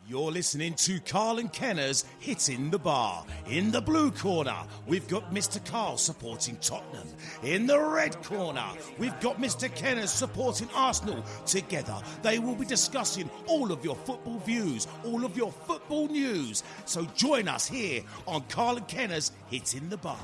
You're listening to Karle and Kenner's Hitting the Bar. In the blue corner, we've got Mr. Karle supporting Tottenham. In the red corner, we've got Mr. Kenner supporting Arsenal. Together, they will be discussing all of your football views, all of your football news. So join us here on Karle and Kenner's Hitting the Bar.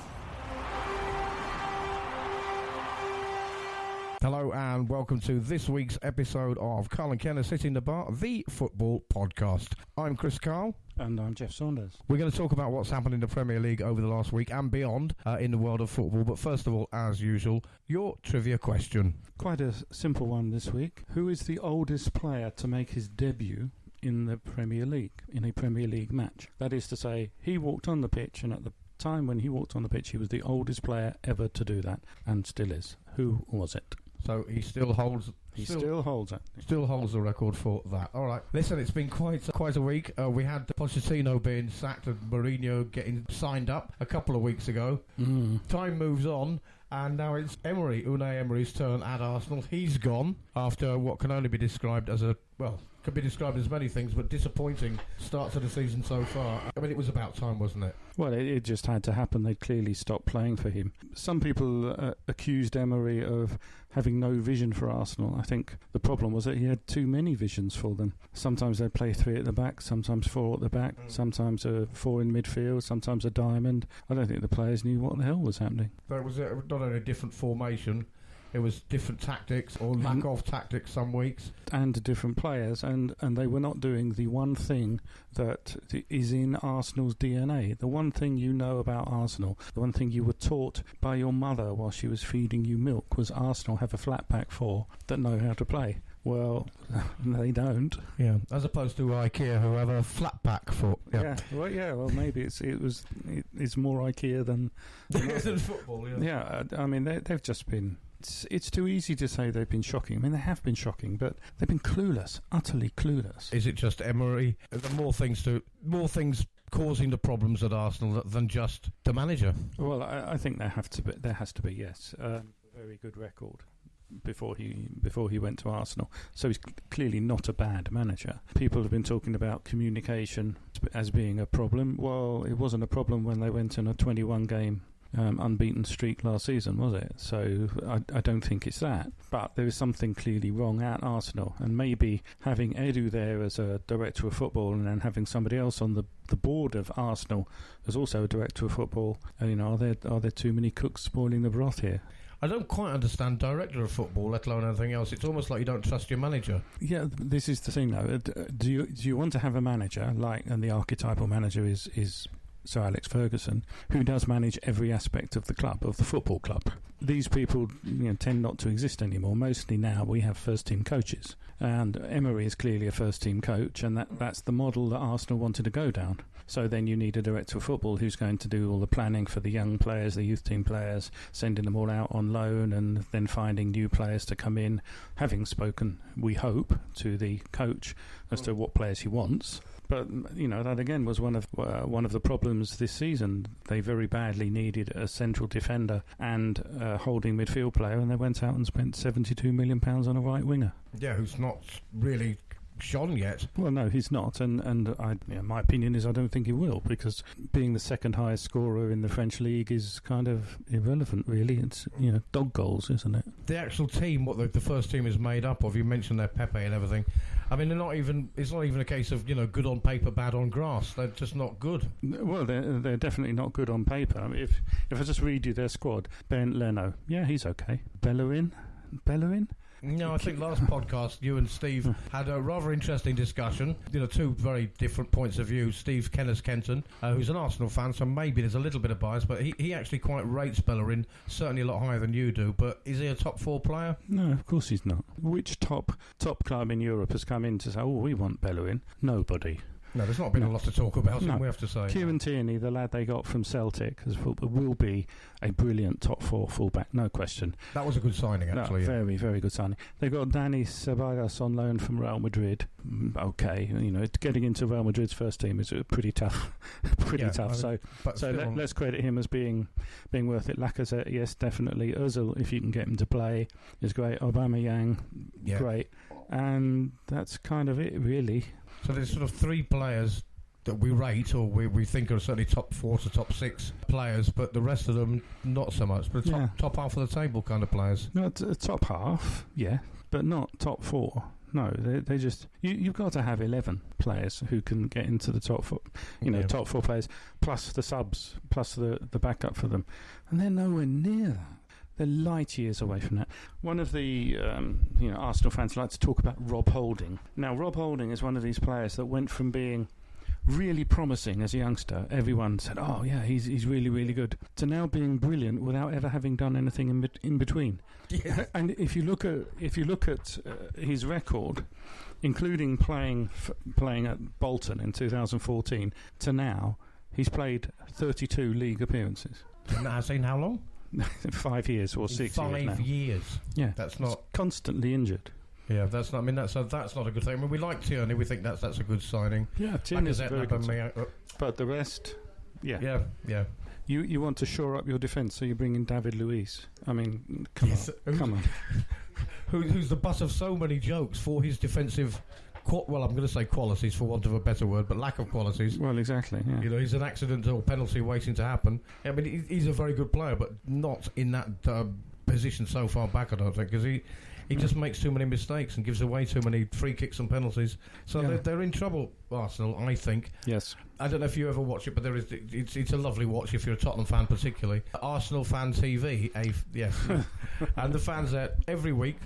Hello and welcome to this week's episode of Karle and Kenner's Hitting the Bar, the football podcast. I'm Chris Karle. And I'm Geoff Saunders. We're going to talk about what's happened in the Premier League over the last week and beyond in the world of football. But first of all, as usual, your trivia question. Quite a simple one this week. Who is the oldest player to make his debut in the Premier League, in a Premier League match? That is to say, he walked on the pitch, and at the time when he walked on the pitch, he was the oldest player ever to do that, and still is. Who was it? So he still holds... Still holds it. Still holds the record for that. All right. Listen, it's been quite a week. We had Pochettino being sacked and Mourinho getting signed up a couple of weeks ago. Time moves on, and now it's Unai Emery's turn at Arsenal. He's gone after what can only be described as could be described as many things, but disappointing start to the season so far. I mean, it was about time, wasn't it? Well, it just had to happen. They'd clearly stopped playing for him. Some people accused Emery of having no vision for Arsenal. I think the problem was that he had too many visions for them. Sometimes they'd play three at the back, sometimes four at the back, sometimes four in midfield, sometimes a diamond. I don't think the players knew what the hell was happening. So it was not only a different formation, it was different tactics or lack of tactics some weeks. And different players, and they were not doing the one thing that is in Arsenal's DNA. The one thing you know about Arsenal, the one thing you were taught by your mother while she was feeding you milk was Arsenal have a flat back four that know how to play. Well, they don't. Yeah, as opposed to IKEA, who have a flat back foot. Yeah. Well, maybe it's more IKEA than football. Yeah, I mean they've just been. It's too easy to say they've been shocking. I mean, they have been shocking, but they've been clueless, utterly clueless. Is it just Emery? Are there more things causing the problems at Arsenal than just the manager? Well, I think there has to be, yes. Very good record before he went to Arsenal. So he's clearly not a bad manager. People have been talking about communication as being a problem. Well, it wasn't a problem when they went in a 21-game unbeaten streak last season, was it? So I don't think it's that. But there is something clearly wrong at Arsenal, and maybe having Edu there as a director of football and then having somebody else on the board of Arsenal as also a director of football, are there too many cooks spoiling the broth here? I don't quite understand director of football, let alone anything else. It's almost like you don't trust your manager. Yeah, this is the thing, though. Do you want to have a manager and the archetypal manager is Sir Alex Ferguson, who does manage every aspect of the club, of the football club? These people tend not to exist anymore. Mostly now we have first-team coaches, and Emery is clearly a first-team coach, and that's the model that Arsenal wanted to go down. So then you need a director of football who's going to do all the planning for the young players, the youth team players, sending them all out on loan and then finding new players to come in, having spoken, we hope, to the coach as to what players he wants. But that again was one of the problems this season. They very badly needed a central defender and a holding midfield player, and they went out and spent £72 million on a right winger. Yeah, who's not really shone yet. Well, no, he's not, and my opinion is I don't think he will, because being the second highest scorer in the French league is kind of irrelevant, really. It's dog goals, isn't it? The actual team, what the first team is made up of, you mentioned their Pepe and everything. I mean, it's not even a case of good on paper, bad on grass. They're just not good. Well, they're definitely not good on paper. I mean, if I just read you their squad, Ben Leno, yeah, he's okay. Bellerin. No, I think last podcast you and Steve had a rather interesting discussion. Two very different points of view. Steve Kenton, who's an Arsenal fan, so maybe there's a little bit of bias, but he actually quite rates Bellerin, certainly a lot higher than you do. But is he a top four player? No, of course he's not. Which top club in Europe has come in to say, we want Bellerin? Nobody. No, there's not been a lot to talk about, we have to say. Kieran Tierney, the lad they got from Celtic, will be a brilliant top four fullback, no question. That was a good signing, actually. Very, very good signing. They've got Dani Ceballos on loan from Real Madrid. Okay, getting into Real Madrid's first team is pretty tough. Tough. So let's credit him as being worth it. Lacazette, yes, definitely. Ozil, if you can get him to play, is great. Aubameyang, great. and that's kind of it, really. So there's sort of 3 players that we rate, or we think are certainly top 4 to top 6 players, but the rest of them not so much. But top half of the table kind of players. No, top half, yeah, but not top 4. No, they just you've got to have 11 players who can get into the top 4. Top 4 players plus the subs plus the backup for them, and they're nowhere near that. They're light years away from that. One of the Arsenal fans like to talk about Rob Holding. Now, Rob Holding is one of these players that went from being really promising as a youngster. Everyone said, "Oh yeah, he's really, really good," to now being brilliant without ever having done anything in between. Yeah. And if you look at his record, including playing at Bolton in 2014 to now, he's played 32 league appearances. And that has been how long? 5 years or 6 years now. 5 years. Yeah, that's not constantly injured. Yeah, that's not. I mean, that's not a good thing. I mean, we like Tierney. We think that's a good signing. Yeah, Tierney's a very good signing. But the rest, yeah. You want to shore up your defence, so you bring in David Luiz. I mean, come on. Who's the butt of so many jokes for his defensive. I'm going to say qualities for want of a better word, but lack of qualities. Well, exactly. Yeah. He's an accident or penalty waiting to happen. I mean, he's a very good player, but not in that position so far back, I don't think, because he just makes too many mistakes and gives away too many free kicks and penalties. So they're in trouble, Arsenal, I think. Yes. I don't know if you ever watch it, but it's a lovely watch if you're a Tottenham fan particularly. Arsenal Fan TV, yes. And the fans there every week,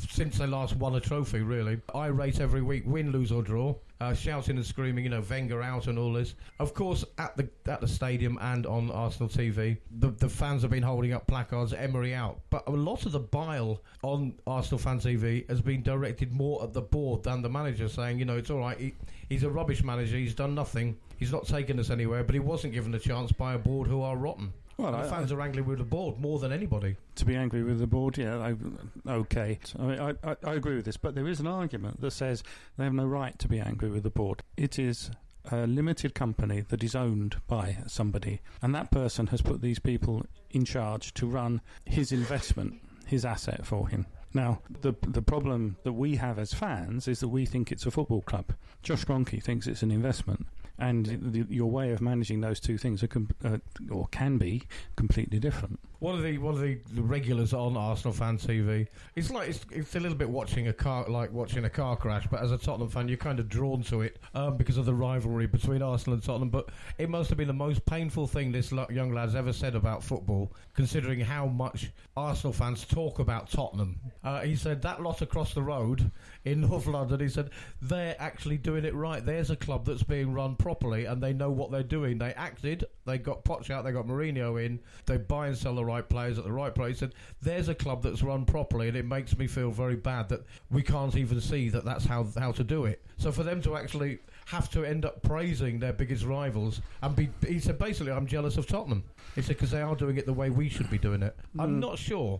since they last won a trophy, really, I rate every week, win, lose or draw. Shouting and screaming, Wenger out and all this. Of course, at the stadium and on Arsenal TV, the fans have been holding up placards, Emery out. But a lot of the bile on Arsenal Fan TV has been directed more at the board than the manager, saying, it's all right, he's a rubbish manager, he's done nothing, he's not taken us anywhere, but he wasn't given a chance by a board who are rotten. Well, the fans are angry with the board more than anybody. To be angry with the board, okay. I mean, I agree with this, but there is an argument that says they have no right to be angry with the board. It is a limited company that is owned by somebody, and that person has put these people in charge to run his investment, his asset for him. Now, the problem that we have as fans is that we think it's a football club. Josh Kroenke thinks it's an investment. And your way of managing those two things can be completely different. One of the regulars on Arsenal Fan TV, it's a little bit watching a car crash. But as a Tottenham fan, you're kind of drawn to it because of the rivalry between Arsenal and Tottenham. But it must have been the most painful thing this young lad's ever said about football, considering how much Arsenal fans talk about Tottenham. He said that lot across the road in North London, he said they're actually doing it right. There's a club that's being run properly and they know what they're doing. They acted, they got Poch out, they got Mourinho in, they buy and sell the right players at the right price. He said there's a club that's run properly, and it makes me feel very bad that we can't even see that that's how to do it. So for them to actually have to end up praising their biggest rivals and he said basically I'm jealous of Tottenham. He said because they are doing it the way we should be doing it. I'm not sure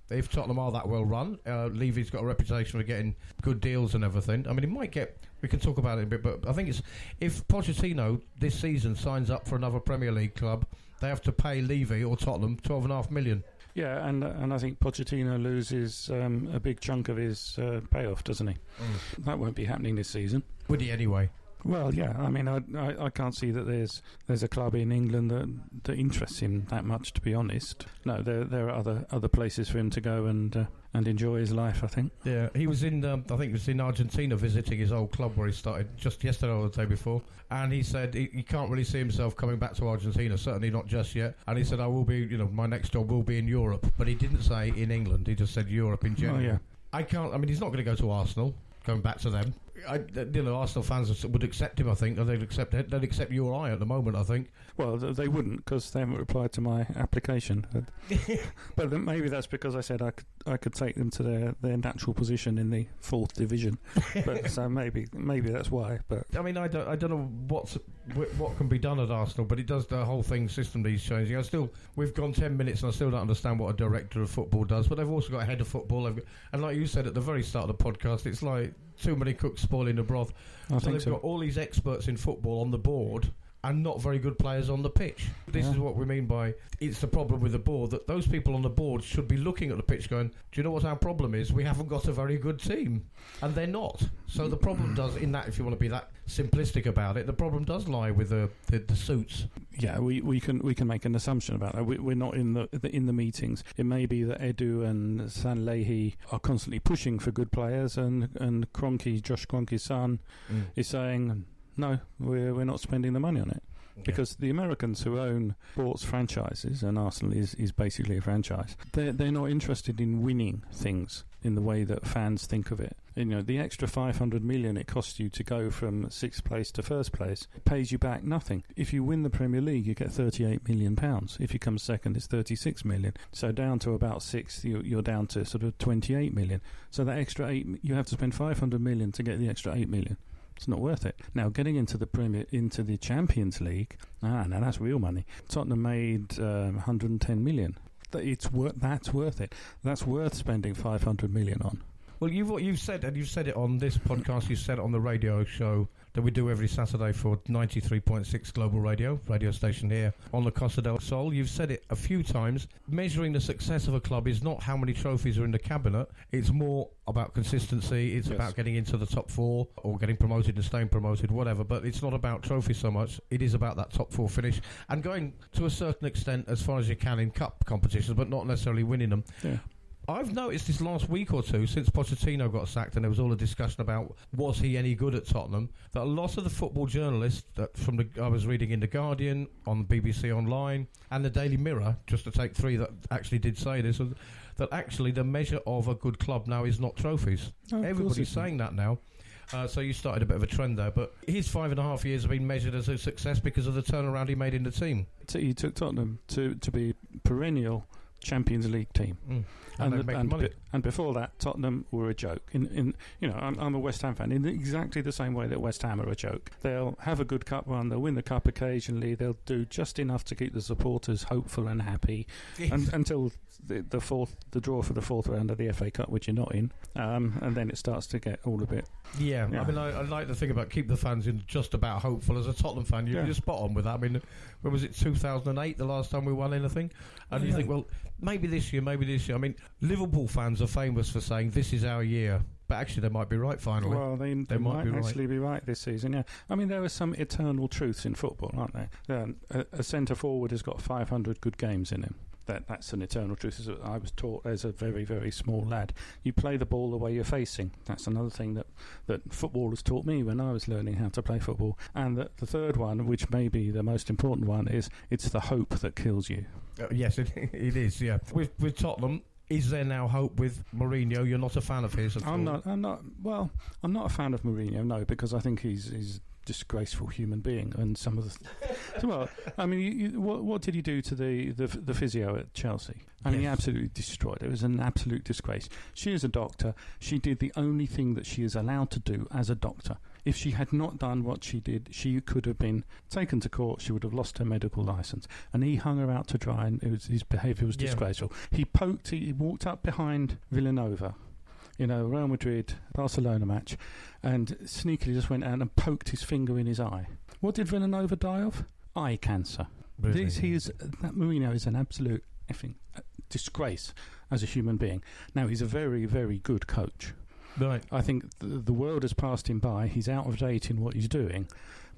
if Tottenham are that well run. Levy's got a reputation for getting good deals and everything. I mean, he might get. We can talk about it a bit, but I think it's if Pochettino this season signs up for another Premier League club, they have to pay Levy or Tottenham $12.5 million. Yeah, and I think Pochettino loses a big chunk of his payoff, doesn't he? That won't be happening this season. Would he anyway? Well, yeah. I mean, I can't see that there's a club in England that interests him that much. To be honest, no. There are other places for him to go and enjoy his life, I think. Yeah, he was in. I think he was in Argentina visiting his old club where he started just yesterday or the day before, and he said he can't really see himself coming back to Argentina. Certainly not just yet. And he said, "I will be. My next job will be in Europe." But he didn't say in England. He just said Europe in general. Oh, yeah. I can't. I mean, he's not going to go to Arsenal. Going back to them, Arsenal fans would accept him. I think they'd accept you or I at the moment. I think. Well, they wouldn't because they haven't replied to my application. But maybe that's because I said I could take them to their natural position in the 4th division. But so maybe that's why. But I mean, I don't know what can be done at Arsenal, but it does the whole system needs changing. We've gone 10 minutes and I still don't understand what a director of football does. But they've also got a head of football, and like you said at the very start of the podcast, it's like too many cooks spoiling the broth. They've got all these experts in football on the board, and not very good players on the pitch. This is what we mean by it's the problem with the board, that those people on the board should be looking at the pitch going, do you know what our problem is? We haven't got a very good team. And they're not. So the problem does, in that, if you want to be that simplistic about it, the problem does lie with the suits. Yeah, we can make an assumption about that. We're not in the meetings. It may be that Edu and Sanlehi are constantly pushing for good players, and Josh Kroenke's son is saying, no, we're not spending the money on it. Okay. Because the Americans who own sports franchises, and Arsenal is basically a franchise, they're not interested in winning things in the way that fans think of it. You know, the extra 500 million it costs you to go from 6th place to 1st place pays you back nothing. If you win the Premier League, you get £38 million. If you come second, it's 36 million. So down to about 6th, you're down to sort of 28 million. So that extra 8, you have to spend 500 million to get the extra 8 million. It's not worth it. Now, getting into the Champions League, now that's real money. Tottenham made 110 million. That's worth it. That's worth spending 500 million on. Well, you've said, and you've said it on this podcast, you said it on the radio show that we do every Saturday for 93.6 Global Radio station here on the Costa del Sol. You've said it a few times. Measuring the success of a club is not how many trophies are in the cabinet. It's more about consistency. It's about getting into the top 4 or getting promoted and staying promoted, whatever. But it's not about trophies so much. It is about that top 4 finish and going to a certain extent as far as you can in cup competitions, but not necessarily winning them. Yeah. I've noticed this last week or two, since Pochettino got sacked and there was all a discussion about was he any good at Tottenham, that a lot of the football journalists I was reading in The Guardian, on BBC Online, and the Daily Mirror, just to take 3 that actually did say this, that actually the measure of a good club now is not trophies. Everybody's saying that now. So you started a bit of a trend there, but his 5.5 years have been measured as a success because of the turnaround he made in the team. He took Tottenham to be perennial Champions League team, and before that, Tottenham were a joke. I'm a West Ham fan in exactly the same way that West Ham are a joke. They'll have a good cup run, they'll win the cup occasionally, they'll do just enough to keep the supporters hopeful and happy, until the draw for the 4th round of the FA Cup, which you're not in, and then it starts to get all a bit. Yeah. I mean, I like the thing about keep the fans in just about hopeful. As a Tottenham fan, you're spot on with that. I mean, when was it, 2008, the last time we won anything? And you think, well, maybe this year. I mean, Liverpool fans are famous for saying this is our year, but actually they might be right finally. Well, they might actually be right this season, yeah. I mean, there are some eternal truths in football, aren't there? A centre-forward has got 500 good games in him. That's an eternal truth. As I was taught as a very, very small lad. You play the ball the way you're facing. That's another thing that footballers taught me when I was learning how to play football. And the third one, which may be the most important one, is it's the hope that kills you. Yes, it is, yeah. With Tottenham, is there now hope with Mourinho? You're not a fan of his at all? I'm not a fan of Mourinho, no, because I think he's disgraceful human being, and some of the well, I mean, what did he do to the physio at Chelsea? I mean, he absolutely destroyed it. It was an absolute disgrace. She is a doctor. She did the only thing that she is allowed to do as a doctor. If she had not done what she did, she could have been taken to court. She would have lost her medical licence. And he hung her out to dry, and his behaviour was disgraceful. He walked up behind Villanova, Real Madrid, Barcelona match, and sneakily just went out and poked his finger in his eye. What did Villanova die of? Eye cancer. Really? That Mourinho is an absolute effing disgrace as a human being. Now, he's a very, very good coach. Right. I think the world has passed him by. He's out of date in what he's doing,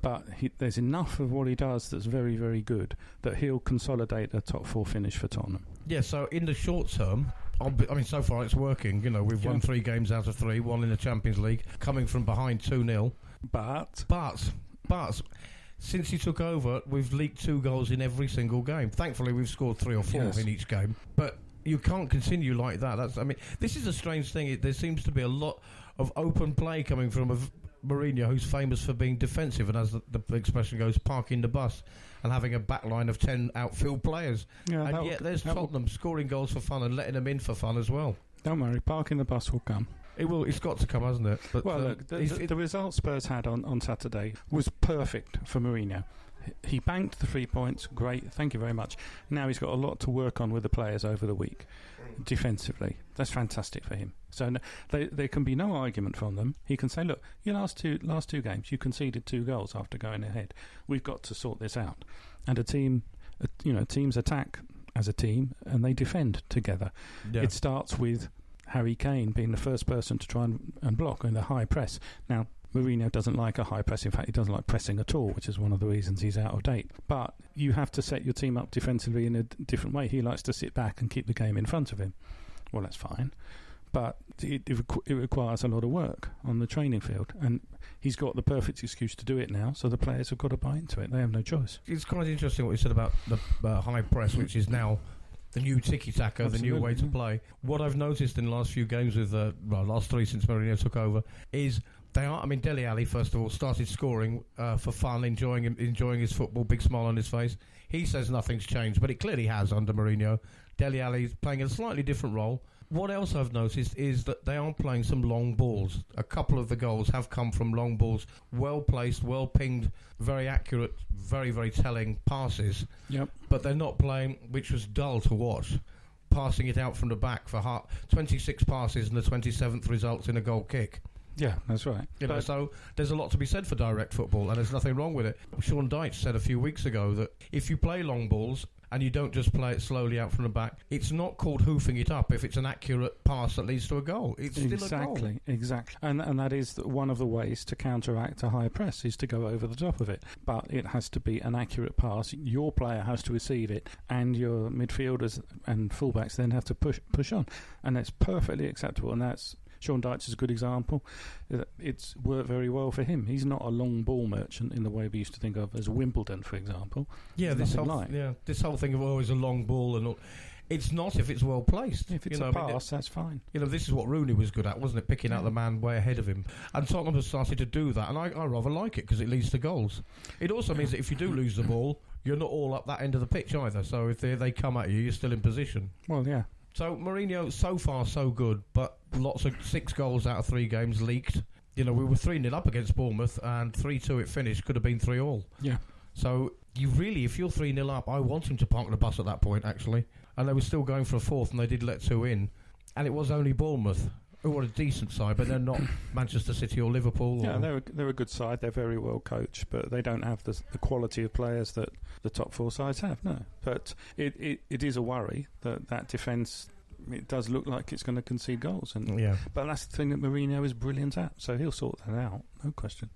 but there's enough of what he does that's very, very good that he'll consolidate a top 4 finish for Tottenham. Yeah, so in the short term, I mean, so far it's working. We've won 3 games out of 3, 1 in the Champions League, coming from behind 2-0. But since he took over, we've leaked 2 goals in every single game. Thankfully, we've scored 3 or 4 in each game. But you can't continue like that. This is a strange thing. There seems to be a lot of open play coming from Mourinho, who's famous for being defensive, and as the expression goes, parking the bus and having a back line of 10 outfield players. Yeah, and yet there's Tottenham scoring goals for fun and letting them in for fun as well. Don't worry, parking the bus will come. It will. It's got to come, hasn't it? But, look, the result Spurs had on Saturday was perfect for Mourinho. He banked the 3 points. Great, thank you very much. Now he's got a lot to work on with the players over the week, defensively. That's fantastic for him. So there can be no argument from them. He can say, look, your last two games, you conceded 2 goals after going ahead. We've got to sort this out. And teams attack as a team and they defend together. Yeah. It starts with Harry Kane being the first person to try and block in the high press. Now, Mourinho doesn't like a high press. In fact, he doesn't like pressing at all, which is one of the reasons he's out of date. But you have to set your team up defensively in a different way. He likes to sit back and keep the game in front of him. Well, that's fine. But it requires a lot of work on the training field. And he's got the perfect excuse to do it now, so the players have got to buy into it. They have no choice. It's quite interesting what you said about the high press, which is now the new tiki-taka, the new way to play. What I've noticed in the last few games with last 3 since Mourinho took over is Dele Alli, first of all, started scoring for fun, enjoying his football, big smile on his face. He says nothing's changed, but it clearly has under Mourinho. Dele Alli's playing a slightly different role. What else I've noticed is that they are playing some long balls. A couple of the goals have come from long balls, well placed, well pinged, very accurate, very, very telling passes. Yep. But they're not playing, which was dull to watch, passing it out from the back for 26 passes and the 27th results in a goal kick. Yeah, that's right. So there's a lot to be said for direct football, and there's nothing wrong with it. Sean Dyche said a few weeks ago that if you play long balls and you don't just play it slowly out from the back, it's not called hoofing it up if it's an accurate pass that leads to a goal. It's still a goal. Exactly. And that is one of the ways to counteract a high press, is to go over the top of it. But it has to be an accurate pass. Your player has to receive it, and your midfielders and fullbacks then have to push on. And that's perfectly acceptable, and that's... Sean Dyche is a good example. It's worked very well for him. He's not a long ball merchant in the way we used to think of as Wimbledon, for example. Yeah, this whole thing of always a long ball and all. It's not if it's well placed. If it's a pass, that's fine. This is what Rooney was good at, wasn't it? Picking out the man way ahead of him. And Tottenham has started to do that, and I rather like it because it leads to goals. It also means that if you do lose the ball, you're not all up that end of the pitch either. So if they come at you, you're still in position. Well, yeah. So Mourinho, so far so good, but lots of 6 goals out of 3 games leaked. We were 3-0 up against Bournemouth, and 3-2 it finished. Could have been 3-3. Yeah. So if you're 3-0 up, I want him to park the bus at that point, actually. And they were still going for a 4th, and they did let 2 in. And it was only Bournemouth, who were a decent side, but they're not Manchester City or Liverpool. Yeah, they're a good side. They're very well coached, but they don't have the quality of players that the top 4 sides have, no. But it is a worry that defence... It does look like it's going to concede goals, but that's the thing that Mourinho is brilliant at, so he'll sort that out, no question.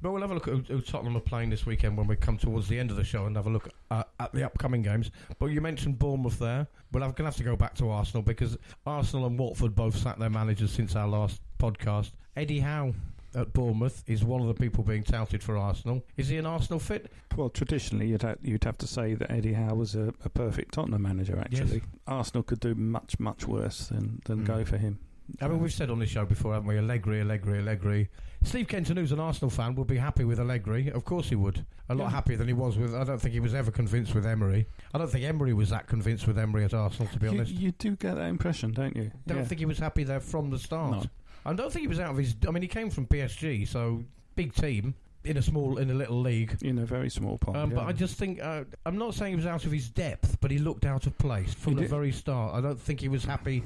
But we'll have a look at who Tottenham are playing this weekend when we come towards the end of the show and have a look at the upcoming games. But you mentioned Bournemouth there. We're going to have to go back to Arsenal because Arsenal and Watford both sacked their managers since our last podcast. Eddie Howe at Bournemouth is one of the people being touted for Arsenal. Is he an Arsenal fit? Well, traditionally you'd have to say that Eddie Howe was a perfect Tottenham manager, actually. Yes. Arsenal could do much, much worse than go for him. I mean, we've said on this show before, haven't we? Allegri. Steve Kenton, who's an Arsenal fan, would be happy with Allegri. Of course he would. A lot happier than he was with... I don't think he was ever convinced with Emery. I don't think Emery was that convinced with Emery at Arsenal, to be honest. You do get that impression, don't you? Don't think he was happy there from the start. No. I don't think he was out of his... I mean, he came from PSG, so big team in a little league. In a very small pond, But I just think... I'm not saying he was out of his depth, but he looked out of place from the very start. I don't think he was happy...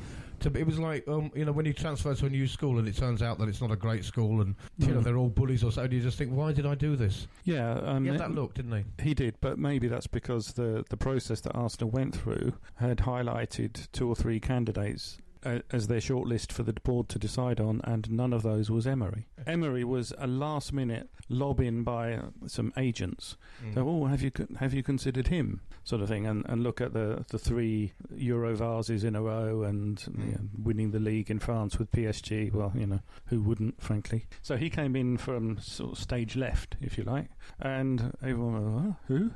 It was like, when you transfer to a new school and it turns out that it's not a great school and, they're all bullies or so, and you just think, why did I do this? Yeah. He had that look, didn't he? He did, but maybe that's because the process that Arsenal went through had highlighted 2 or 3 candidates as their shortlist for the board to decide on, and none of those was Emery. Emery was a last-minute lob-in by some agents. So, have you considered him, sort of thing, and look at the 3 Euro vases in a row and winning the league in France with PSG. Well, who wouldn't, frankly? So he came in from sort of stage left, if you like, and everyone went, who?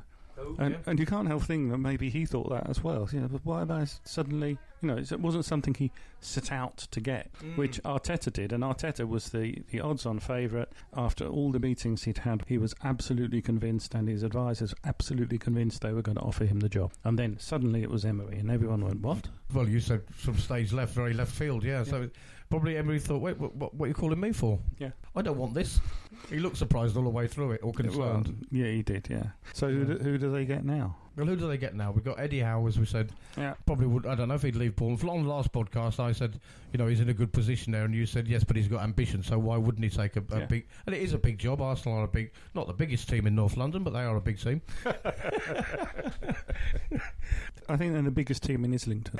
And you can't help thinking that maybe he thought that as well. But why am I suddenly... it wasn't something he set out to get, which Arteta did. And Arteta was the odds-on favourite. After all the meetings he'd had, he was absolutely convinced, and his advisors absolutely convinced they were going to offer him the job. And then suddenly it was Emery, and everyone went, what? Well, you said from stage left, very left field, yeah. So probably Emery thought, wait, what are you calling me for? Yeah. I don't want this. He looked surprised all the way through it, or concerned. Well, yeah, he did, yeah. So who do they get now? Well, who do they get now? We've got Eddie Howe, as we said. Yeah. Probably would. I don't know if he'd leave Bournemouth. On the last podcast, I said, he's in a good position there, and you said yes, but he's got ambition. So why wouldn't he take a big? And it is a big job. Arsenal are not the biggest team in North London, but they are a big team. I think they're the biggest team in Islington.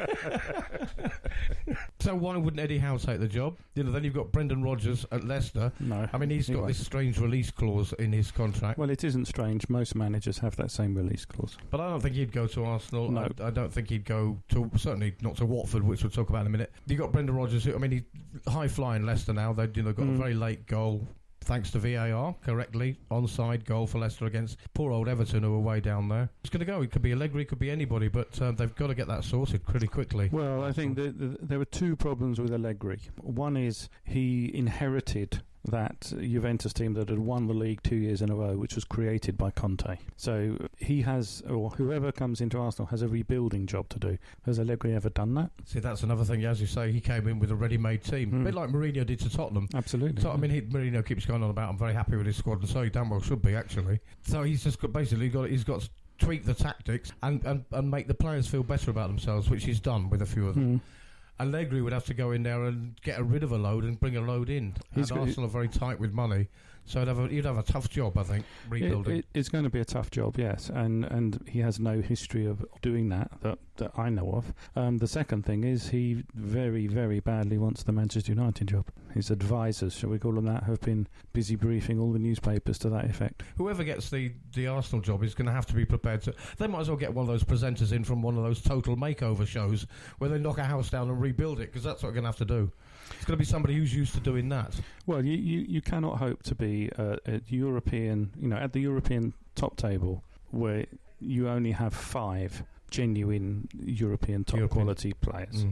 So why wouldn't Eddie Howe take the job? Then you've got Brendan Rodgers at Leicester. No, I mean he's got this strange release clause in his contract. Well, it isn't strange. Most managers have that same release clause. But I don't think he'd go to Arsenal. No. I don't think he'd go to, certainly not to Watford, which we'll talk about in a minute. You've got Brendan Rodgers, who, he's high-flying Leicester now. They've got a very late goal, thanks to VAR, correctly, onside goal for Leicester against poor old Everton, who are way down there. It's going to go. It could be Allegri, it could be anybody, but they've got to get that sorted pretty quickly. Well, I think there were two problems with Allegri. One is he inherited that Juventus team that had won the league 2 years in a row, which was created by Conte. So he has, or whoever comes into Arsenal, has a rebuilding job to do. Has Allegri ever done that? See, that's another thing. As you say, he came in with a ready-made team. A bit like Mourinho did to Tottenham. Absolutely. So, Mourinho keeps going on about, I'm very happy with his squad, and so he damn well should be, actually. So he's just got to tweak the tactics and make the players feel better about themselves, which he's done with a few of them. Allegri would have to go in there and get rid of a load and bring a load in. Arsenal are very tight with money, so he'd have a tough job, I think, rebuilding. It's going to be a tough job, yes, and he has no history of doing that I know of. The second thing is he very, very badly wants the Manchester United job. His advisors, shall we call them that, have been busy briefing all the newspapers to that effect. Whoever gets the Arsenal job is going to have to be prepared to... They might as well get one of those presenters in from one of those total makeover shows where they knock a house down and rebuild it, because that's what they're going to have to do. It's going to be somebody who's used to doing that. Well, you cannot hope to be a European, at the European top table where you only have 5 genuine European quality players.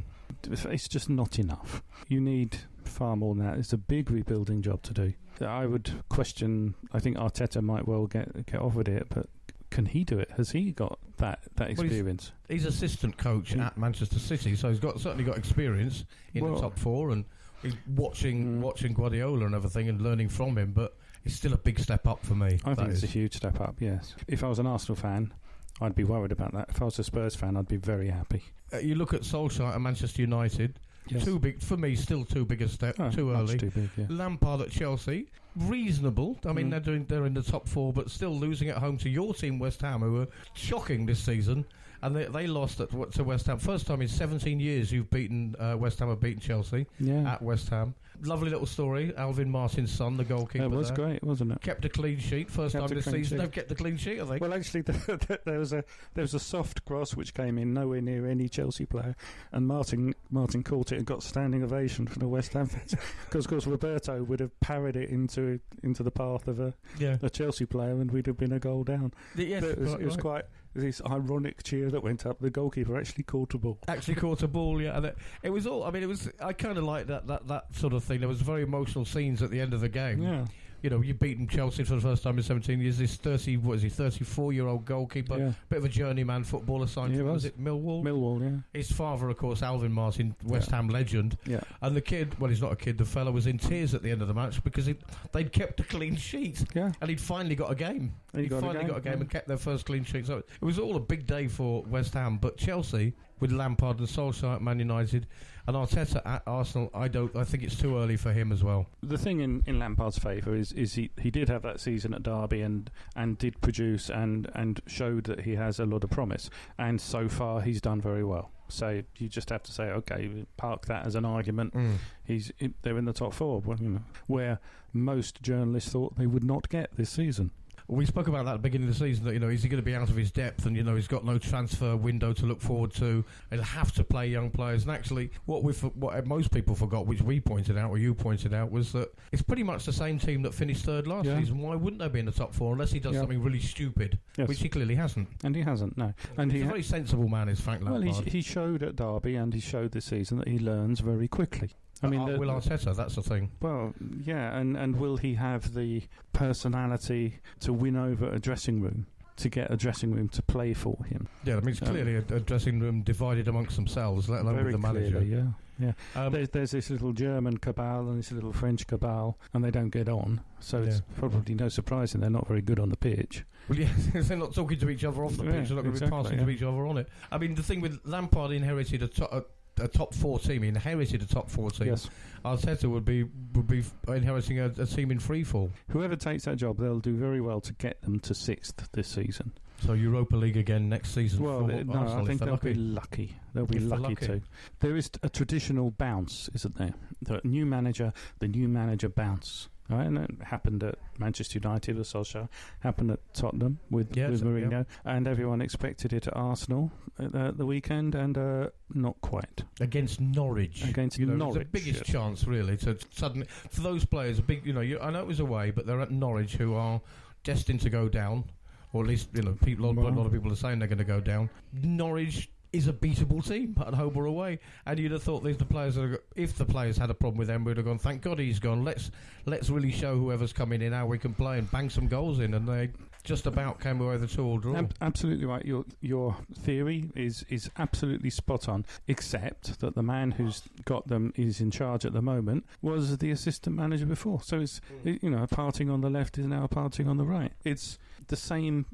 It's just not enough. You need far more than that. It's a big rebuilding job to do. I would question, I think Arteta might well get offered it, but can he do it? Has he got that experience? Well, he's assistant coach at Manchester City, so he's certainly got experience in the top 4, and he's watching Guardiola and everything and learning from him, but it's still a big step up for me. I think it's a huge step up, yes. If I was an Arsenal fan, I'd be worried about that. If I was a Spurs fan, I'd be very happy. You look at Solskjaer and Manchester United, too big for me. Still too big a step, too early. Too big, yeah. Lampard at Chelsea, reasonable. I mean, they're in the top 4, but still losing at home to your team, West Ham, who were shocking this season. And they lost to West Ham. First time in 17 years you've beaten West Ham have beaten Chelsea at West Ham. Lovely little story. Alvin Martin's son, the goalkeeper. It was great, wasn't it? Kept a clean sheet. First time this season they've kept a clean sheet, I think. Well, actually, there was a soft cross which came in nowhere near any Chelsea player, and Martin caught it and got standing ovation from the West Ham fans because, of course, Roberto would have parried it into the path of a Chelsea player, and we'd have been a goal down. Yes, it was quite this ironic cheer that went up. The goalkeeper actually caught a ball. Yeah. And it was all. I mean, it was. I kind of like that sort of thing. There was very emotional scenes at the end of the game. Yeah. You've beaten Chelsea for the first time in 17 years. This 34-year-old goalkeeper, bit of a journeyman footballer signed from, was it Millwall? Millwall, yeah. His father, of course, Alvin Martin, West Ham legend. Yeah. And the kid, well, he's not a kid, the fella was in tears at the end of the match because they'd kept a clean sheet. Yeah. And he'd finally got a game. He'd finally got a game and kept their first clean sheet. So it was all a big day for West Ham. But Chelsea, with Lampard and Solskjaer at Man United, and Arteta at Arsenal, I think it's too early for him as well. The thing in Lampard's favour is he did have that season at Derby and did produce and showed that he has a lot of promise, and so far he's done very well. So you just have to say, okay, park that as an argument. They're in the top 4, where most journalists thought they would not get this season. We spoke about that at the beginning of the season, that, is he going to be out of his depth, and, he's got no transfer window to look forward to. He'll have to play young players. And actually, what most people forgot, which we pointed out, or you pointed out, was that it's pretty much the same team that finished third last season. Why wouldn't they be in the top 4 unless he does something really stupid, which he clearly hasn't? And he hasn't, no. And he's a very sensible man, is Frank Lampard. Well, he showed at Derby, and he showed this season that he learns very quickly. I mean, will Arteta, that's the thing. Well, yeah, and will he have the personality to win over a dressing room, to get a dressing room to play for him? Yeah, I mean, it's clearly a dressing room divided amongst themselves, let alone with the manager. Clearly, yeah. Yeah. There's this little German cabal and this little French cabal, and they don't get on. So it's probably no surprise that they're not very good on the pitch. Well, yeah, they're not talking to each other off the pitch. They're not going to be passing to each other on it. I mean, the thing with Lampard inherited a top 4 team. He inherited a top 4 team. Yes. Arteta would be inheriting a team in free fall. Whoever takes that job, they'll do very well to get them to 6th this season. So Europa League again next season. Well, Arsenal, I think they'll be lucky. They'll be lucky too. There is a traditional bounce, isn't there? The new manager bounce. Right, and it happened at Manchester United with Solskjaer, happened at Tottenham with Mourinho, and everyone expected it at Arsenal at the weekend, and not quite. Against Norwich. Norwich. The biggest chance, really, to suddenly, for those players, I know it was away, but they're at Norwich, who are destined to go down, or at least, a lot of people are saying they're going to go down. Norwich is a beatable team at home or away, and you'd have thought if the players had a problem with Emery, would have gone, thank God he's gone, let's really show whoever's coming in how we can play and bang some goals in, and they just about came away with a 2-2 draw. Absolutely right. Your theory is absolutely spot on, except that the man who's got them is in charge at the moment was the assistant manager before. So it's a parting on the left is now a parting on the right. It's the same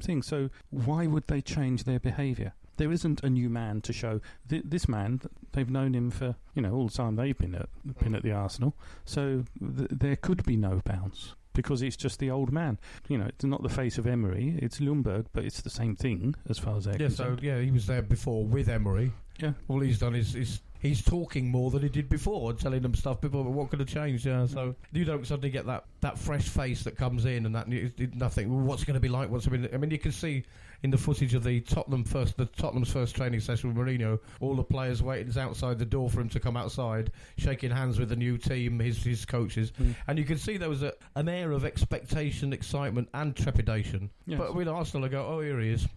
thing. So why would they change their behaviour? There isn't a new man to show. This man, they've known him for all the time they've been at the Arsenal. So there could be no bounce because it's just the old man. It's not the face of Emery. It's Ljungberg, but it's the same thing as far as they're concerned. He was there before with Emery. Yeah, all he's done is he's talking more than he did before and telling them stuff before. But what could have changed? Yeah, so you don't suddenly get that fresh face that comes in and that nothing. Well, what's going to be like? You can see in the footage of the Tottenham's first training session with Mourinho, all the players waiting outside the door for him to come outside, shaking hands with the new team, his coaches, and you can see there was an air of expectation, excitement, and trepidation. Yes. But with Arsenal, I go, oh, here he is.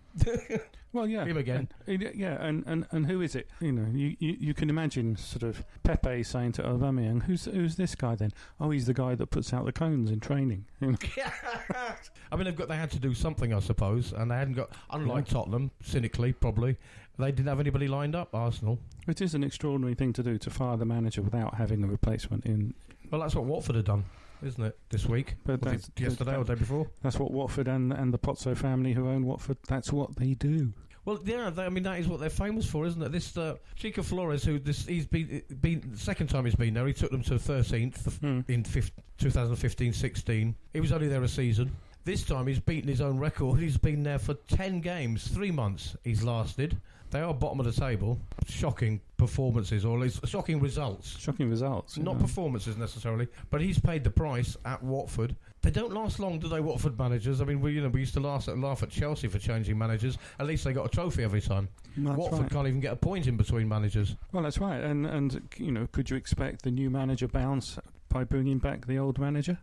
Well, yeah, him again. And who is it? You can imagine sort of Pepe saying to Aubameyang, "Who's this guy then? Oh, he's the guy that puts out the cones in training." I mean, they had to do something, I suppose, and they hadn't got. Unlike Tottenham, cynically, probably they didn't have anybody lined up. Arsenal. It is an extraordinary thing to do, to fire the manager without having a replacement in. Well, that's what Watford had done, isn't it, this week? But yesterday or the day before. That's what Watford and the Pozzo family who own Watford, that's what they do. Well, yeah, that is what they're famous for, isn't it? This Chico Flores, he's been the second time he's been there. He took them to 13th in 2015-16. He was only there a season. This time he's beaten his own record. He's been there for 10 games, 3 months he's lasted. They are bottom of the table. Shocking performances, or at least shocking results. Shocking results. Not performances necessarily, but he's paid the price at Watford. They don't last long, do they, Watford managers? I mean, we used to laugh at Chelsea for changing managers. At least they got a trophy every time. Watford can't even get a point in between managers. Well, that's right. And could you expect the new manager bounce by bringing back the old manager?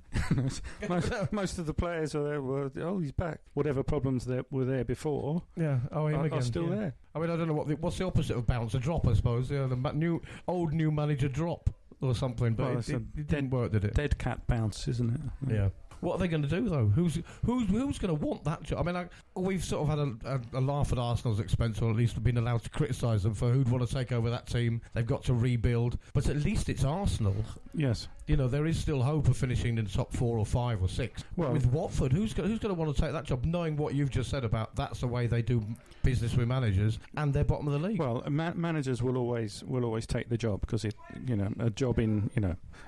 most of the players are there. He's back. Whatever problems that were there before, are still there. I mean, I don't know what's the opposite of bounce. A drop, I suppose. Yeah, the new manager drop or something. But it didn't work, did it? Dead cat bounce, isn't it? Yeah. What are they going to do, though? Who's going to want that job? I mean, we've sort of had a laugh at Arsenal's expense, or at least been allowed to criticise them for who'd want to take over that team. They've got to rebuild. But at least it's Arsenal. Yes. There is still hope of finishing in the top 4 or 5 or 6. Well, with Watford, who's going to want to take that job, knowing what you've just said about that's the way they do business with managers, and they're bottom of the league? Well, managers will always take the job because a job in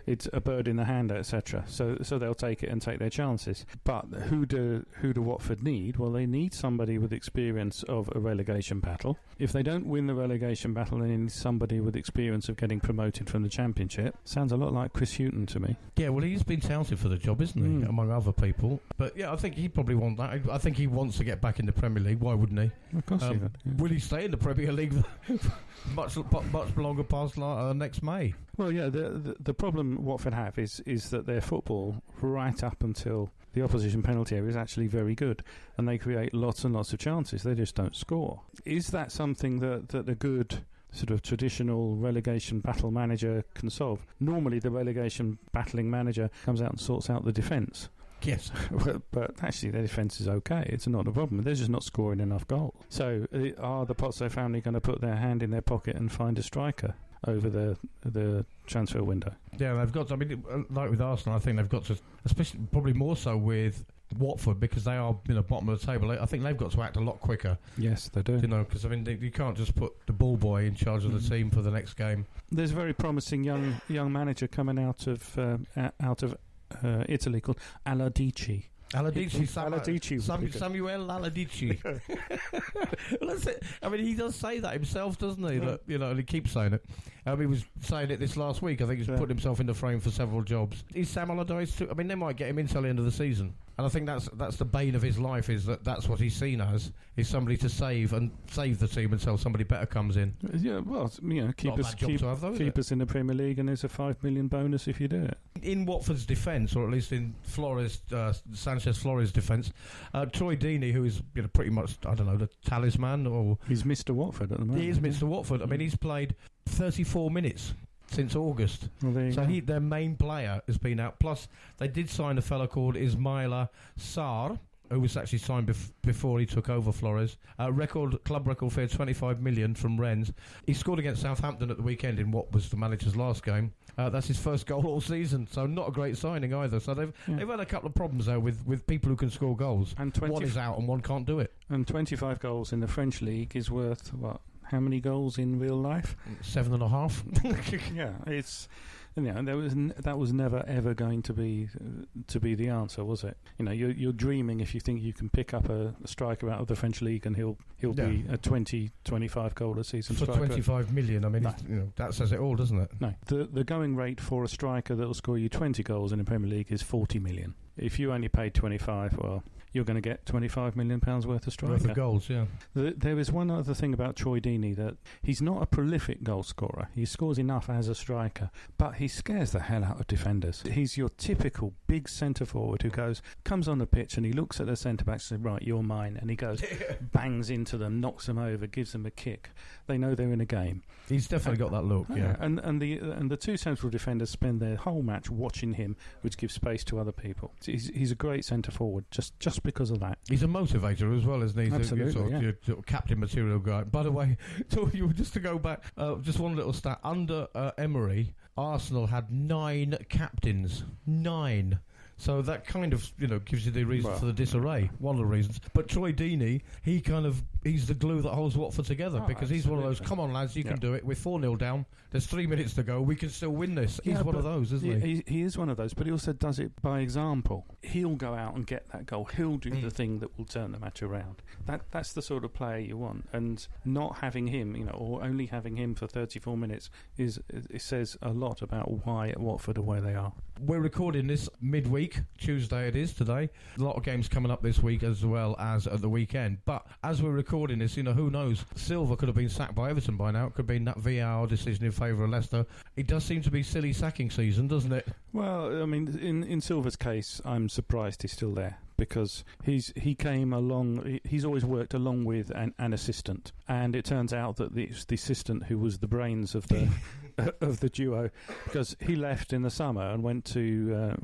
it's a bird in the hand, etc. So they'll take it and take their chances. But who do Watford need? Well, they need somebody with experience of a relegation battle. If they don't win the relegation battle, they need somebody with experience of getting promoted from the Championship. Sounds a lot like Chris Hughton to me. Yeah, well, he's been touted for the job, isn't he, among other people? But yeah, I think he'd probably want that. I think he wants to get back in the Premier League. Why wouldn't he? Of course he would. Yeah. Will he stay in the Premier League much longer past next May? Well, yeah, the problem Watford have is that their football, right up until the opposition penalty area, is actually very good, and they create lots and lots of chances. They just don't score. Is that something that a good sort of traditional relegation battle manager can solve? Normally the relegation battling manager comes out and sorts out the defence. Yes. But actually their defence is okay. It's not a problem. They're just not scoring enough goals. So are the Pozzo family going to put their hand in their pocket and find a striker? over the transfer window. Yeah, they've got to, I mean, like with Arsenal, I think they've got to, especially probably more so with Watford, because they are bottom of the table. I think they've got to act a lot quicker. Yes, they do. Because I mean, you can't just put the ball boy in charge of the team for the next game. There's a very promising young manager coming out of Italy called Allardyce. Samuel Allardyce. Well, that's it. I mean, he does say that himself, doesn't he? Yeah. That, and he keeps saying it. He was saying it this last week. I think he's put himself in the frame for several jobs. Is Sam Allardyce too? I mean, they might get him in till the end of the season. And I think that's the bane of his life, is that's what he's seen as, is somebody to save the team until somebody better comes in. Yeah, well, keep us in the Premier League, and there's a $5 million bonus if you do it. In Watford's defence, or at least in Sanchez Flores' defence, Troy Deeney, who is pretty much, I don't know, the talisman, or he's Mr. Watford at the moment. He is Mr. Watford. I mean, he's played 34 minutes since August. Well, their main player has been out. Plus, they did sign a fellow called Ismaila Sarr, who was actually signed before he took over Flores. Club record fee, 25 million from Rennes. He scored against Southampton at the weekend in what was the manager's last game. That's his first goal all season, so not a great signing either. So they've had a couple of problems there with people who can score goals. And one is out and one can't do it. And 25 goals in the French league is worth what? How many goals in real life? 7.5. Yeah, it's that was never ever going to be the answer, was it? You're dreaming if you think you can pick up a striker out of the French league and he'll be a 20-25 goal a season for striker. 25 million. I mean, that says it all, doesn't it? No, the going rate for a striker that will score you 20 goals in the Premier League is 40 million. If you only paid 25, well, you're going to get £25 million worth of striker. Worth of goals, yeah. There is one other thing about Troy Deeney, that he's not a prolific goal scorer. He scores enough as a striker, but he scares the hell out of defenders. He's your typical big centre-forward who comes on the pitch and he looks at the centre-backs and says, right, you're mine. And he goes, bangs into them, knocks them over, gives them a kick. They know they're in a game. He's definitely got that look, yeah. And the two central defenders spend their whole match watching him, which gives space to other people. He's a great centre-forward, just because of that. He's a motivator as well, isn't he? Absolutely, your sort of captain material guy. By the way, just to go back, just one little stat. Under Emery, Arsenal had 9 captains. 9. So that kind of, gives you the reason for the disarray. One of the reasons. But Troy Deeney, he's the glue that holds Watford together, because he's one of those, come on lads, you can do it. We're 4-0 down. There's 3 minutes to go. We can still win this. He's one of those, isn't he? He is one of those, but he also does it by example. He'll go out and get that goal. He'll do the thing that will turn the match around. That's the sort of player you want. And not having him, or only having him for 34 minutes, it says a lot about why at Watford are where they are. We're recording this midweek. Tuesday it is today. A lot of games coming up this week as well as at the weekend. But as we're recording this, who knows? Silva could have been sacked by Everton by now. It could have been that VAR decision in favour of Leicester. It does seem to be silly sacking season, doesn't it? Well, I mean, in Silva's case, I'm surprised he's still there, because he came along. He's always worked along with an assistant, and it turns out that the assistant who was the brains of the of the duo, because he left in the summer and went to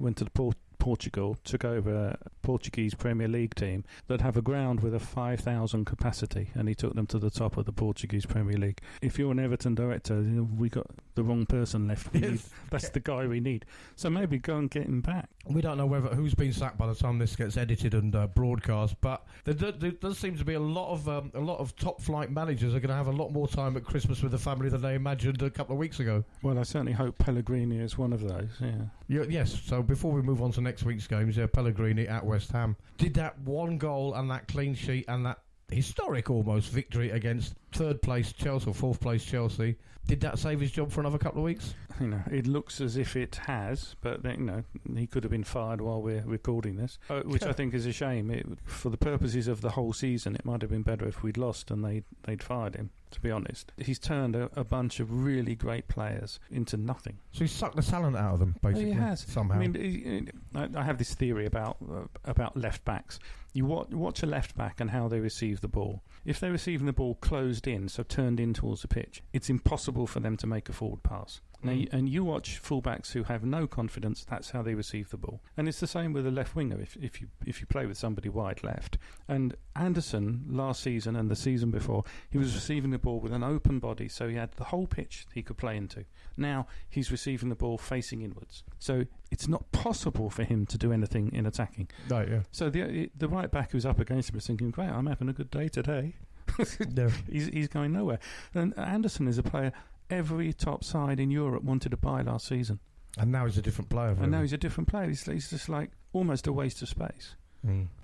Portugal, took over a Portuguese Premier League team that have a ground with a 5,000 capacity, and he took them to the top of the Portuguese Premier League. If you're an Everton director, we got the wrong person left. That's the guy we need. So maybe go and get him back. We don't know who's been sacked by the time this gets edited and broadcast, but there does seem to be a lot of top flight managers are going to have a lot more time at Christmas with the family than they imagined a couple of weeks ago. Well, I certainly hope Pellegrini is one of those. Yeah. Yes. So before we move on to next week's games, Pellegrini at West Ham did that one goal and that clean sheet and that historic almost victory against third place Chelsea or fourth place Chelsea. Did that save his job for another couple of weeks? It looks as if it has, but he could have been fired while we're recording this, which I think is a shame. For the purposes of the whole season, it might have been better if we'd lost and they'd fired him, to be honest. He's turned a bunch of really great players into nothing. So he's sucked the talent out of them, basically. He has. Somehow. I mean, I have this theory about left backs. You watch a left back and how they receive the ball. If they're receiving the ball closed in, so turned in towards the pitch, it's impossible for them to make a forward pass. Now, and you watch fullbacks who have no confidence. That's how they receive the ball, and it's the same with a left winger. If you play with somebody wide left, and Anderson last season and the season before, he was receiving the ball with an open body, so he had the whole pitch he could play into. Now he's receiving the ball facing inwards, so it's not possible for him to do anything in attacking. Right, yeah. So the right back who's up against him is thinking, "Great, I'm having a good day today." No. He's going nowhere. And Anderson is a player every top side in Europe wanted to buy last season. And now he's a different player. And now he's a different player. He's just like almost a waste of space.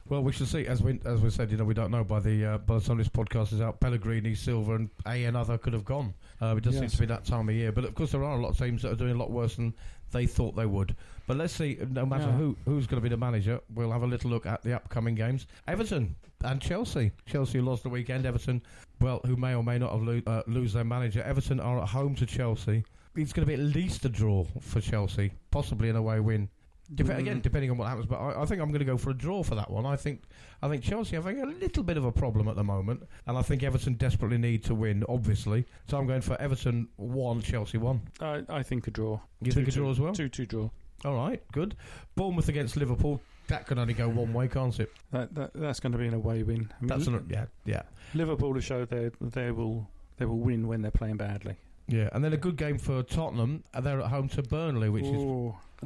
Well, we shall see. As we said, we don't know by the time this podcast is out. Pellegrini, Silva, and another could have gone. It does seem to be that time of year. But of course, there are a lot of teams that are doing a lot worse than they thought they would. But let's see. No matter who's going to be the manager, we'll have a little look at the upcoming games. Everton and Chelsea. Chelsea lost the weekend. Everton, well, who may or may not have lose their manager. Everton are at home to Chelsea. It's going to be at least a draw for Chelsea, possibly an away win. Again, depending on what happens, but I think I'm going to go for a draw for that one. I think Chelsea are having a little bit of a problem at the moment, and I think Everton desperately need to win, obviously. So I'm going for Everton 1, Chelsea 1. I think a draw. You think a draw as well? 2-2 draw. All right, good. Bournemouth against Liverpool. That can only go one way, can't it? That's going to be an away win. I mean, yeah. Liverpool have showed they will win when they're playing badly. Yeah, and then a good game for Tottenham. They're at home to Burnley, which is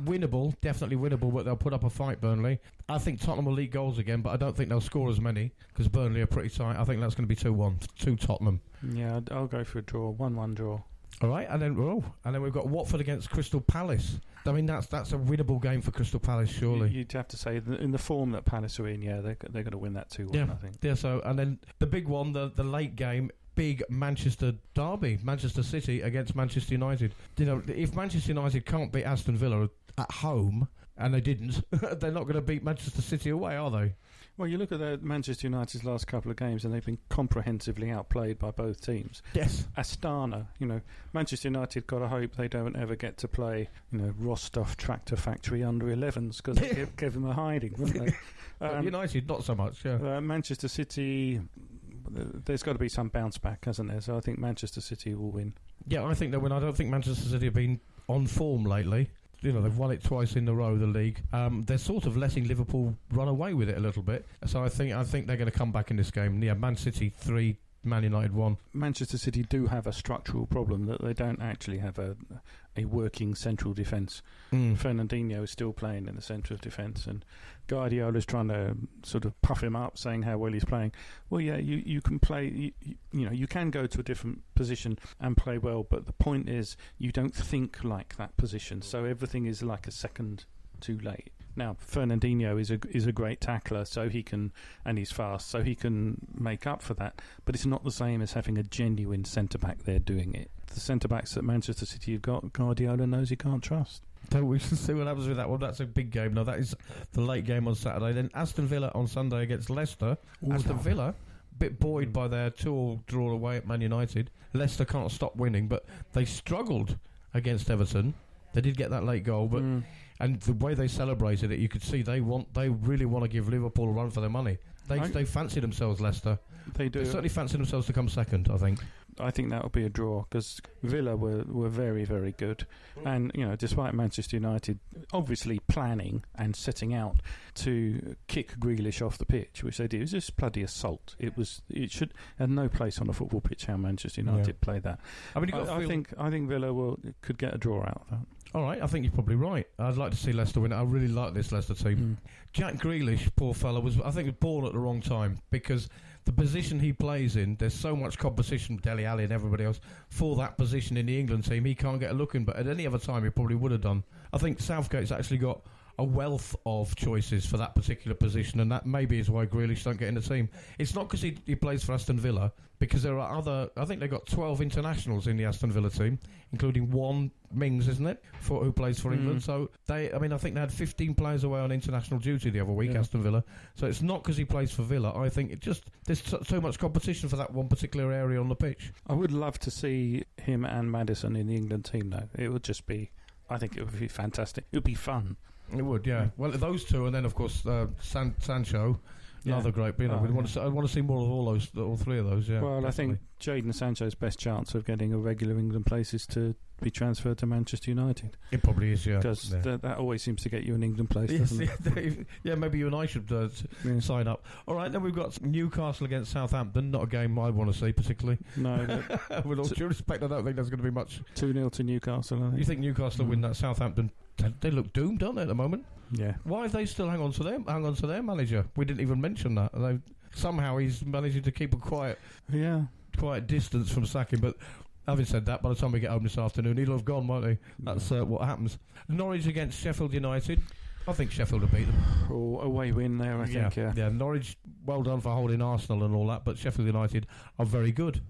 winnable, definitely winnable, but they'll put up a fight, Burnley. I think Tottenham will lead goals again, but I don't think they'll score as many because Burnley are pretty tight. I think that's going to be 2-1 to Tottenham. Yeah, I'll go for a draw, 1-1 draw. All right, and then we've got Watford against Crystal Palace. I mean, that's a winnable game for Crystal Palace, surely. You'd have to say, in the form that Palace are in, they're going to win that 2-1, I think. Yeah, so, and then the big one, the late game, big Manchester derby, Manchester City against Manchester United. If Manchester United can't beat Aston Villa at home, and they didn't, they're not going to beat Manchester City away, are they? Well, you look at Manchester United's last couple of games, and they've been comprehensively outplayed by both teams. Yes. Astana, Manchester United got to hope they don't ever get to play, Rostov Tractor Factory under 11s because they gave them a hiding, wouldn't they? United, not so much. Yeah. Manchester City, there's got to be some bounce back, hasn't there? So I think Manchester City will win. Yeah, I think they'll win. I don't think Manchester City have been on form lately. They've won it twice in a row, the league. They're sort of letting Liverpool run away with it a little bit. So I think they're going to come back in this game. Yeah, Man City 3, Man United 1. Manchester City do have a structural problem that they don't actually have a working central defence. Fernandinho is still playing in the centre of defence, and Guardiola's trying to sort of puff him up, saying how well he's playing. Well, yeah, you can play. You can go to a different position and play well, but the point is you don't think like that position, so everything is like a second too late. Now, Fernandinho is a great tackler, so he can, and he's fast, so he can make up for that. But it's not the same as having a genuine centre back there doing it. The centre backs that Manchester City have got, Guardiola knows he can't trust. So we shall see what happens with that one. That's a big game. Now, that is the late game on Saturday. Then Aston Villa on Sunday against Leicester. Aston Villa, a bit buoyed by their 2-2 draw away at Man United. Leicester can't stop winning, but they struggled against Everton. They did get that late goal, but and the way they celebrated it, you could see they really want to give Liverpool a run for their money. They fancy themselves, Leicester. They do. They certainly fancy themselves to come second, I think. I think that will be a draw because Villa were very, very good. And, despite Manchester United obviously planning and setting out to kick Grealish off the pitch, which they did, it was just bloody assault. It should have no place on a football pitch how Manchester United played that. I mean, I think Villa could get a draw out of that. All right, I think you're probably right. I'd like to see Leicester win. I really like this Leicester team. Jack Grealish, poor fella, was born at the wrong time because the position he plays in, there's so much competition, Dele Alli and everybody else, for that position in the England team. He can't get a look in, but at any other time he probably would have done. I think Southgate's actually got a wealth of choices for that particular position, and that maybe is why Grealish don't get in the team. It's not because he plays for Aston Villa, because there are I think they've got 12 internationals in the Aston Villa team, including one Mings, isn't it, who plays for England. So I think they had 15 players away on international duty the other week, Aston Villa. So it's not because he plays for Villa. I think there's so much competition for that one particular area on the pitch. I would love to see him and Maddison in the England team, though. It would just be, I think it would be fantastic. It would be fun. It would, yeah. Well, those two, and then of course Sancho, another great. I want to see more of all three of those. Yeah. Well, definitely. I think Jadon Sancho's best chance of getting a regular England place is to be transferred to Manchester United. It probably is, yeah. Because that always seems to get you an England place, doesn't it? Yeah, maybe you and I should sign up. All right, then we've got Newcastle against Southampton. Not a game I want to see particularly. No. With all due respect, I don't think there's going to be much. 2-0 to Newcastle, I think. You think Newcastle win that? Southampton, they look doomed, don't they, at the moment? Yeah. Why have they still hang on to their manager? We didn't even mention that. Somehow he's managing to keep a quiet distance from sacking. But having said that, by the time we get home this afternoon, he'll have gone, won't he? That's what happens. Norwich against Sheffield United. I think Sheffield will beat them. Oh, away win there, I think. Yeah, Norwich, well done for holding Arsenal and all that, but Sheffield United are very good.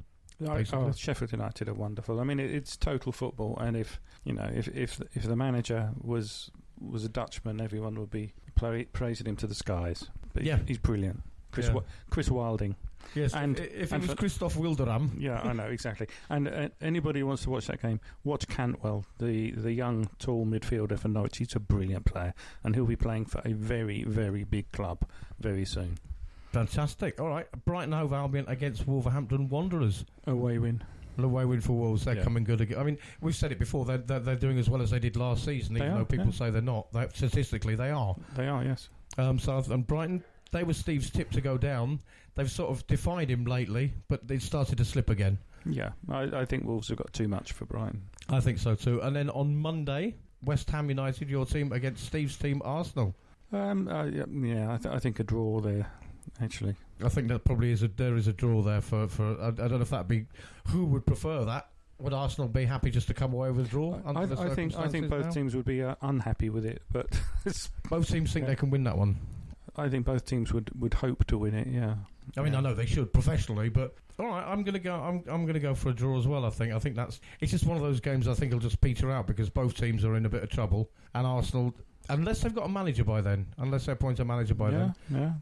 Sheffield United are wonderful. I mean, it's total football, and if the manager was a Dutchman, everyone would be praising him to the skies. But he's brilliant. Chris Wilding. Yes, and if it was Christoph Wilderam. Yeah, I know, exactly. And anybody who wants to watch that game, watch Cantwell, the young, tall midfielder for Norwich. He's a brilliant player, and he'll be playing for a very, very big club very soon. Fantastic. All right, Brighton Hove Albion against Wolverhampton Wanderers. Away win. Away win for Wolves. They're coming good again. I mean, we've said it before. They're doing as well as they did last season, even though people say they're not. Statistically, they are. They are, yes. And Brighton, they were Steve's tip to go down. They've sort of defied him lately, but they started to slip again. Yeah, I think Wolves have got too much for Brighton. I think so too. And then on Monday, West Ham United, your team, against Steve's team, Arsenal. I think a draw there, actually. I think that probably there is a draw there for I don't know if that'd be... Who would prefer that? Would Arsenal be happy just to come away with a draw? I think both teams would be unhappy with it, but... both teams think they can win that one. I think both teams would hope to win it. Yeah. I mean, I know they should professionally, but all right, I'm going to go. I'm going to go for a draw as well. I think it's just one of those games. I think it'll just peter out because both teams are in a bit of trouble, and Arsenal, unless they've got a manager by then, unless they appoint a manager by then,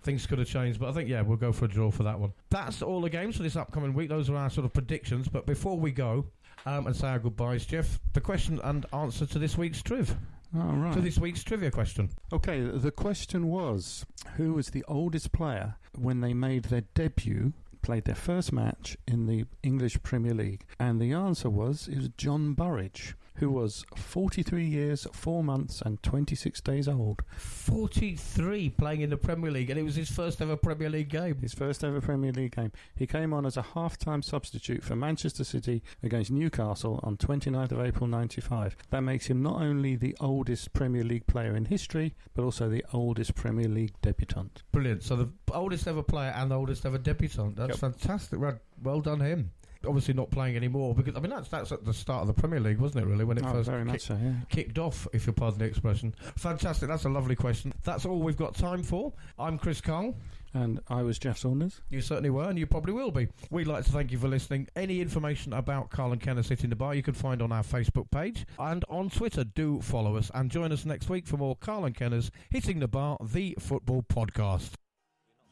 things could have changed. But I think we'll go for a draw for that one. That's all the games for this upcoming week. Those are our sort of predictions. But before we go and say our goodbyes, Geoff, the question and answer to this week's Triv. Oh, right. To this week's trivia question. Okay, the question was, who was the oldest player when they made their debut, played their first match in the English Premier League? And the answer was John Burridge, who was 43 years, 4 months and 26 days old. 43 playing in the Premier League, and it was his first ever Premier League game. His first ever Premier League game. He came on as a half-time substitute for Manchester City against Newcastle on 29th of April 95. That makes him not only the oldest Premier League player in history, but also the oldest Premier League debutant. Brilliant. So the oldest ever player and the oldest ever debutant. That's fantastic. Well done him. Obviously not playing anymore because that's at the start of the Premier League, wasn't it? Really, when it first kicked off, if you'll pardon the expression. Fantastic. That's a lovely question. That's all we've got time for. I'm Chris Karle. And I was Geoff Saunders. You certainly were, and you probably will be. We'd like to thank you for listening. Any information about Karle and Geoff Hitting the Bar you can find on our Facebook page and on Twitter. Do follow us and join us next week for more Karle and Geoff Hitting the Bar, the football podcast.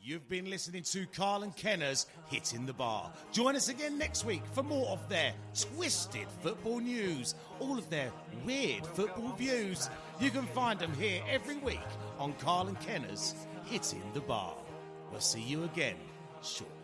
You've been listening to Karle and Geoff's Hitting the Bar. Join us again next week for more of their twisted football news, all of their weird football views. You can find them here every week on Karle and Geoff's Hitting the Bar. We'll see you again shortly.